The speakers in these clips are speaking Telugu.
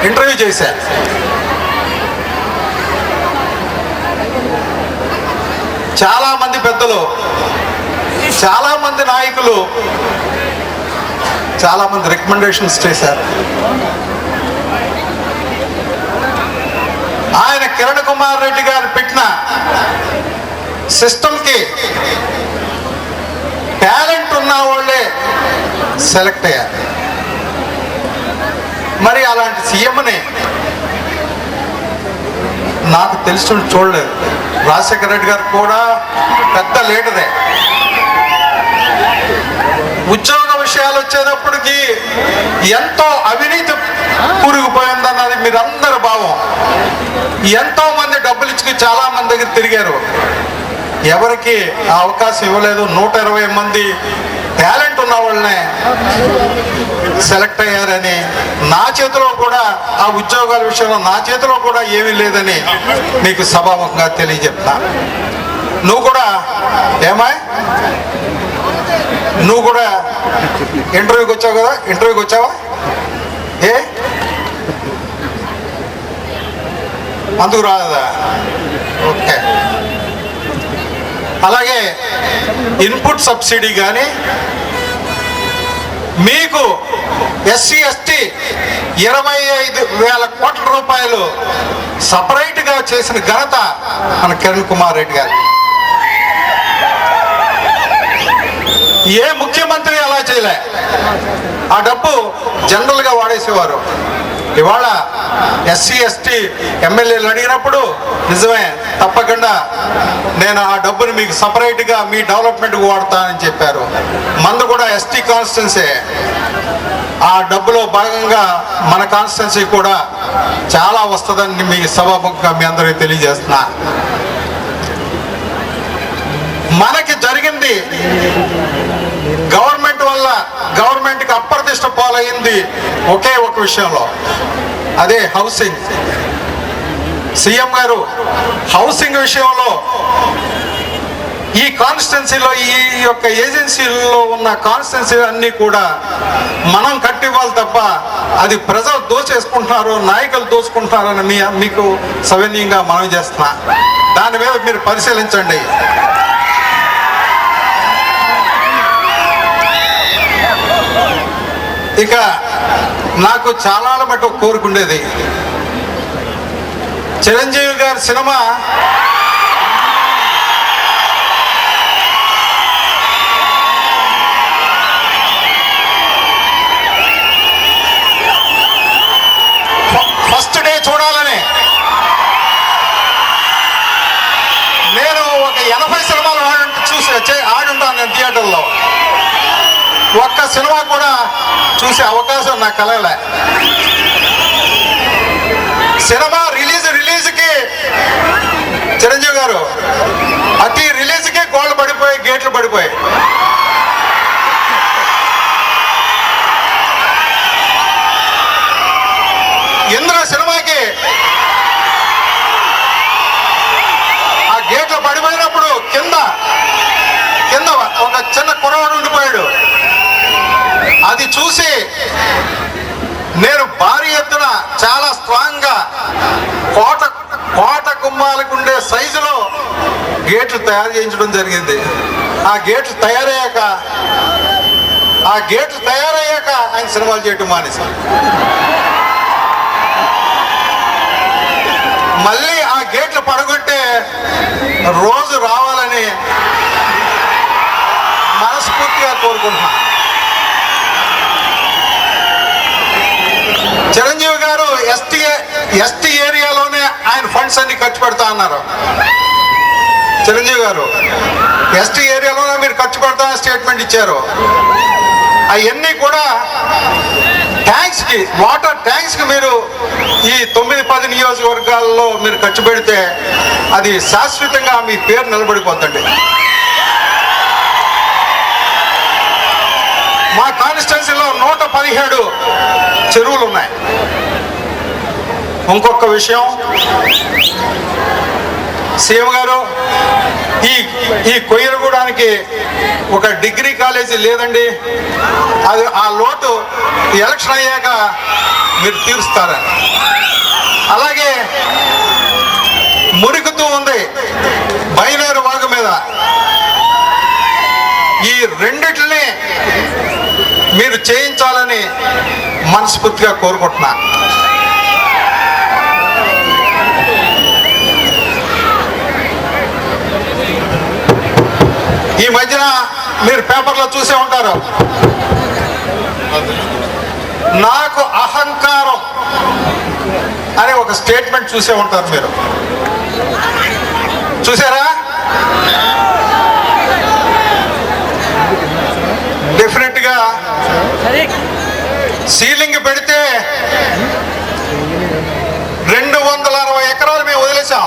ఇంటర్వ్యూ చేశారు. చాలామంది పెద్దలు, చాలామంది నాయకులు చాలామంది రికమెండేషన్స్ చేశారు. ఆయన కిరణ్ కుమార్ రెడ్డి గారు పెట్టిన సిస్టమ్కి టాలెంట్ ఉన్న వాళ్ళే సెలెక్ట్ అయ్యారు. మరి అలాంటి సీఎంని నాకు తెలిసి చూడలేదు. రాజశేఖర రెడ్డి గారు కూడా పెద్ద లీడరే. ఉద్యోగ విషయాలు వచ్చేటప్పటికి ఎంతో అవినీతి కూరుకుపోయిందన్నది మీరందరి భావం. ఎంతో మంది డబ్బులు ఇచ్చుకు చాలా మంది దగ్గర తిరిగారు, ఎవరికి ఆ అవకాశం ఇవ్వలేదు. 120 మంది టాలెంట్ ఉన్న వాళ్ళనే సెలెక్ట్ అయ్యారని, నా చేతిలో కూడా ఆ ఉద్యోగాల విషయంలో నా చేతిలో కూడా ఏమీ లేదని నీకు సభాముఖంగా తెలియజెప్తా. నువ్వు కూడా నువ్వు కూడా ఇంటర్వ్యూకి వచ్చావు కదా, ఇంటర్వ్యూకి వచ్చావా? అందుకు రాదా? ఓకే. అలాగే ఇన్పుట్ సబ్సిడీ కానీ, మీకు ఎస్సీ ఎస్టీ 25,000 కోట్ల రూపాయలు సపరేట్గా చేసిన ఘనత మన కిరణ్ కుమార్ రెడ్డి గారు. ఏ ముఖ్యమంత్రి అలా చేయలే. ఆ డబ్బు జనరల్గా వాడేసేవారు. ఇవాళ ఎస్సీ ఎస్టీ ఎమ్మెల్యేలు అడిగినప్పుడు నిజమే, తప్పకుండా నేను ఆ డబ్బుని మీకు సపరేట్గా మీ డెవలప్మెంట్కి వాడతానని చెప్పారు. మందు కూడా ఎస్టీ కాన్స్టిట్యున్సీ. ఆ డబ్బులో భాగంగా మన కాన్స్టిట్యున్సీ కూడా చాలా వస్తుందని మీ సభాముఖంగా మీ అందరికీ తెలియజేస్తున్నా. మనకి జరిగింది గవర్నమెంట్ వల్ల గవర్నమెంట్కి అప్రతిష్ట పాలయ్యింది ఒకే ఒక విషయంలో, అదే హౌసింగ్. సీఎం గారు హౌసింగ్ విషయంలో ఈ కాన్స్టిట్యున్సీలో ఈ యొక్క ఏజెన్సీల్లో ఉన్న కాన్స్టిట్యున్సీ అన్నీ కూడా మనం కట్టివ్వాలి తప్ప అది ప్రజలు దోచేసుకుంటున్నారు, నాయకులు దోచుకుంటున్నారని మీకు సవినీయంగా మనం చేస్తున్నా. దాని మీద మీరు పరిశీలించండి. ఇక నాకు చాలా మటు కోరుకుండేది, చిరంజీవి గారి సినిమా ఫస్ట్ డే చూడాలని. నేను ఒక 80 సినిమాలు ఆడుంటాను నేను థియేటర్లో. ఒక్క సినిమా కూడా చూసే అవకాశం నాకు కలగలే. సినిమా రిలీజ్కి చిరంజీవి గారు అతి రిలీజ్కి గోళ్ళు పడిపోయి, గేట్లు పడిపోయి. ఇంద్ర సినిమాకి ఆ గేట్లు పడిపోయినప్పుడు కింద ఒక చిన్న కుర్రవాడు ఉండిపోయాడు. అది చూసి నేను భారీ ఎత్తున చాలా స్ట్రాంగ్గా కోట గుమ్మాలకు ఉండే సైజులో గేట్లు తయారు చేయించడం జరిగింది. ఆ గేట్లు తయారయ్యాక ఆయన సినిమాలు చేయటం మానేశారు. మళ్ళీ ఆ గేట్లు పడగొట్టే రోజు రావాలని మనస్ఫూర్తిగా కోరుకుంటున్నా. చిరంజీవి గారు ఎస్టీ ఏరియాలోనే ఆయన ఫండ్స్ అన్ని ఖర్చు పెడతా అన్నారు. చిరంజీవి గారు ఎస్టీ ఏరియాలోనే మీరు ఖర్చు పెడతామని స్టేట్మెంట్ ఇచ్చారు. అవన్నీ కూడా ట్యాంక్స్కి, వాటర్ ట్యాంక్స్కి మీరు ఈ 9-10 నియోజకవర్గాల్లో మీరు ఖర్చు పెడితే అది శాశ్వతంగా మీ పేరు నిలబడిపోతుంది. మా కాన్స్టిట్యున్సీలో 117 చెరువులు ఉన్నాయి. ఇంకొక విషయం, సీఎం గారు ఈ కొయ్యరగూడానికి ఒక డిగ్రీ కాలేజీ లేదండి. అది ఆ లోటు ఎలక్షన్ అయ్యాక మీరు తీరుస్తారని. అలాగే మురుగుతూ ఉంది బయలేరు వాగు మీద. ఈ రెండిటిని మీరు చేయించాలని మనస్ఫూర్తిగా కోరుకుంటున్నా. ఈ మధ్యన మీరు పేపర్లో చూసే ఉంటారు, నాకు అహంకారం అనే ఒక స్టేట్మెంట్ చూసే ఉంటారు. మీరు చూసారా? డెఫినెట్ గా సీలింగ్ పెడితే 260 ఎకరాలు మేము వదిలేసాం.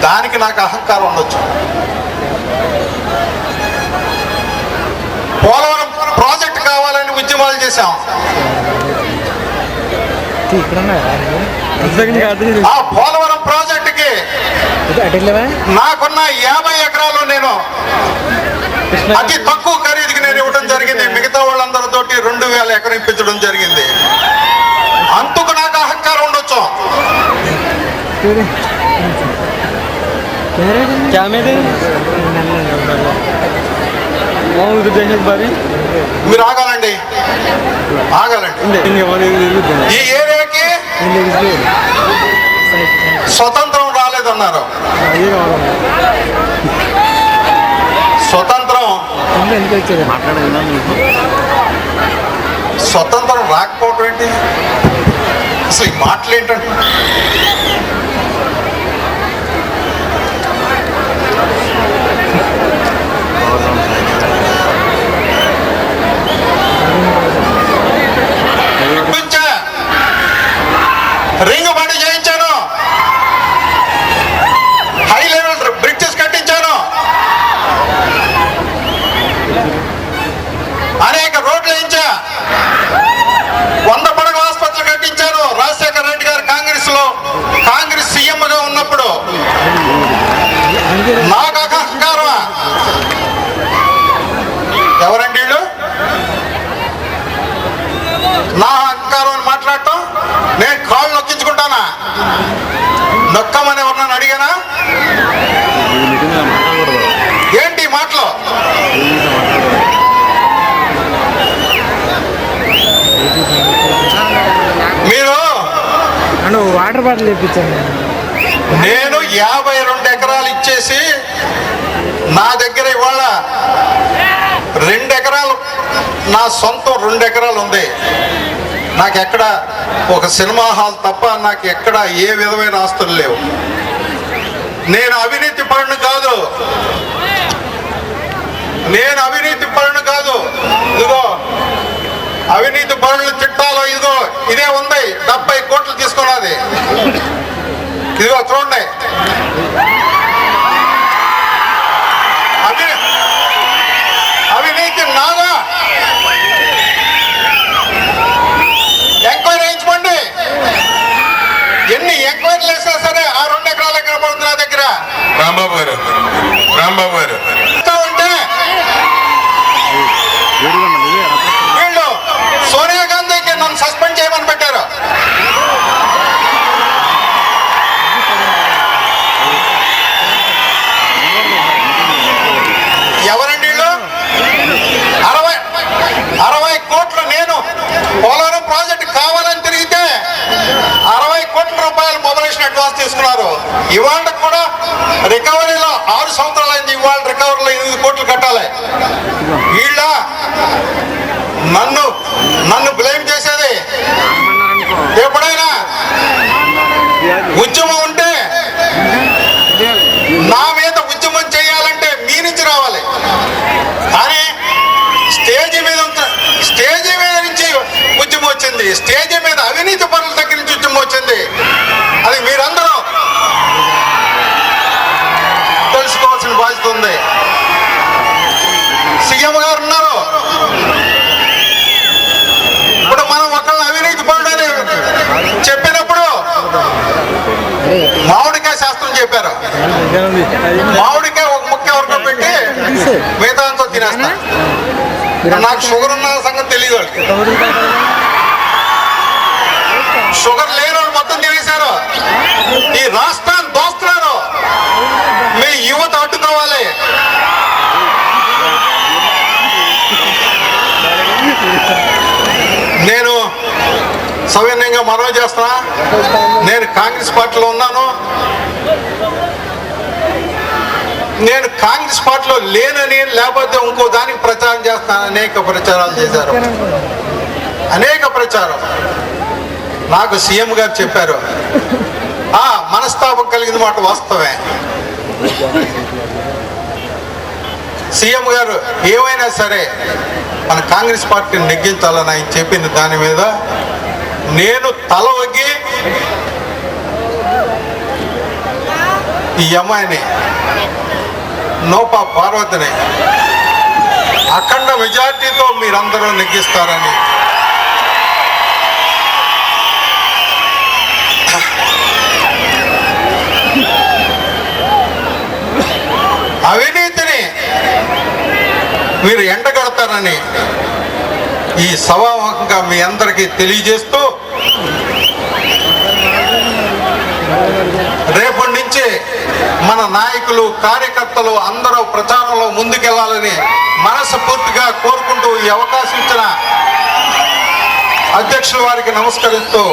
దానికి నాకు అహంకారం ఉండొచ్చు. పోలవరం ప్రాజెక్ట్ కావాలని ఉద్యమాలు చేశాం. ఆ పోలవరం ప్రాజెక్టుకి నాకున్న 50 ఎకరాలు నేను అతి తక్కువ ఖరీదుకి నేను ఇవ్వడం జరిగింది. మిగతా వాళ్ళందరితోటి 2000 ఎకరం ఇప్పించడం జరిగింది. అందుకు నాకు అహంకారం ఉండొచ్చు. మీరు ఆగాలండి, ఆగాలండి. ఈ ఏరియాకి స్వతంత్రం రాలేదన్నారు. స్వతంత్రం రాకపోవటం ఏంటి? అసలు ఈ మాటలు ఏంటంటే, రింగ్ బండి చేయించాను, హై లెవెల్ బ్రిడ్జెస్ కట్టించాను, అనేక రోడ్లు వేయించా, 100 పడకల ఆసుపత్రులు కట్టించాను. రాజశేఖర రెడ్డి గారు కాంగ్రెస్ సీఎంగా ఉన్నప్పుడు. నాకు అహంకారమా? ఎవరండి వీళ్ళు? నా అహంకారం అని మాట్లాడటం? నేను కాళ్ళు నొక్కించుకుంటానా? నొక్కమని ఎవరన్నా అడిగానా? ఏంటి మాటలు? మీరు వాటర్ బాటిల్ ఇప్పించండి. నేను 52 ఎకరాలు ఇచ్చేసి నా దగ్గర ఇవాళ 2 ఎకరాలు నా సొంతం 2 ఎకరాలు ఉంది. నాకు ఎక్కడ ఒక సినిమా హాల్ తప్ప నాకు ఎక్కడ ఏ విధమైన ఆస్తులు లేవు. నేను అవినీతి పరుని కాదు, ఇదిగో అవినీతి పరుల చిట్టాలో ఇదిగో ఇదే ఉంది. 70 కోట్లు తీసుకున్నది. ఇదిగో చూడండి. అవినీతి నాదా? ఎంక్వైరీ వేయించుకోండి. ఎన్ని ఎంక్వైరీలు వేసినా సరే ఆ 2 ఎకరాలు ఎక్కడ పడుతుంది నా దగ్గర. రాంబాబు గారు ఉంటే వీళ్ళు సోనియా గాంధీకి నన్ను సస్పెండ్ చేయమని పెట్టారు. ఎవరండి వీళ్ళు? 60 కోట్లు నేను పోలవరం ప్రాజెక్ట్ కావాలని తిరిగితే 60 కోట్ల రూపాయలు మొబైలేషన్ అడ్వాన్స్ తీసుకున్నారు. ఇవాళ కూడా రికవరీలో 6 సంవత్సరాలు అయింది. ఇవాళ రికవరీలో 8 కోట్లు కట్టాలి. వీళ్ళ నన్ను బ్లేమ్ చేసేది. ఎప్పుడైనా ఉద్యమం ఉంటే నా మీద ఉద్యమం చేయాలంటే మీ నుంచి రావాలి. కానీ స్టేజీ మీద నుంచి ఉద్యమం వచ్చింది. స్టేజీ మీద అవినీతి పనుల దగ్గర నుంచి ఉద్యమం వచ్చింది. అది మీరందరూ తెలుసుకోవాల్సిన బాధ్యత ఉంది. సీఎం గారు ఉన్నారు. ఇప్పుడు మనం ఒకళ్ళని అవినీతి పనులని చెప్పినప్పుడు మామిడికాయ శాస్త్రం చెప్పారు. మామిడికాయ ఒక ముక్క వరకు పెట్టి మిగతా అంతా తినేస్తా. నాకు షుగర్ ఉన్న సంగతి తెలియదు. సభాముఖంగా మనవి చేస్తున్నా, నేను కాంగ్రెస్ పార్టీలో ఉన్నాను. నేను కాంగ్రెస్ పార్టీలో లేనని, లేకపోతే ఇంకో దానికి ప్రచారం చేస్తాను. అనేక ప్రచారాలు చేశారు, అనేక ప్రచారం. నాకు సీఎం గారు చెప్పారు, మనస్తాపం కలిగిన మాట వాస్తవమే. సీఎం గారు ఏమైనా సరే మన కాంగ్రెస్ పార్టీని నెగ్గించాలని ఆయన చెప్పిన దాని మీద నేను తల వగ్గి ఈ అమ్మాయిని, నోపా పార్వతిని అఖండ మెజార్టీతో మీరందరూ నెగ్గిస్తారని అవినీతిని మీరు ఎండగడతారని ఈ సభాముఖంగా మీ అందరికీ తెలియజేస్తూ, రేపటి నుంచి మన నాయకులు, కార్యకర్తలు అందరూ ప్రచారంలో ముందుకెళ్లాలని మనస్ఫూర్తిగా కోరుకుంటూ ఈ అవకాశం ఇచ్చిన అధ్యక్షుల వారికి నమస్కరిస్తూ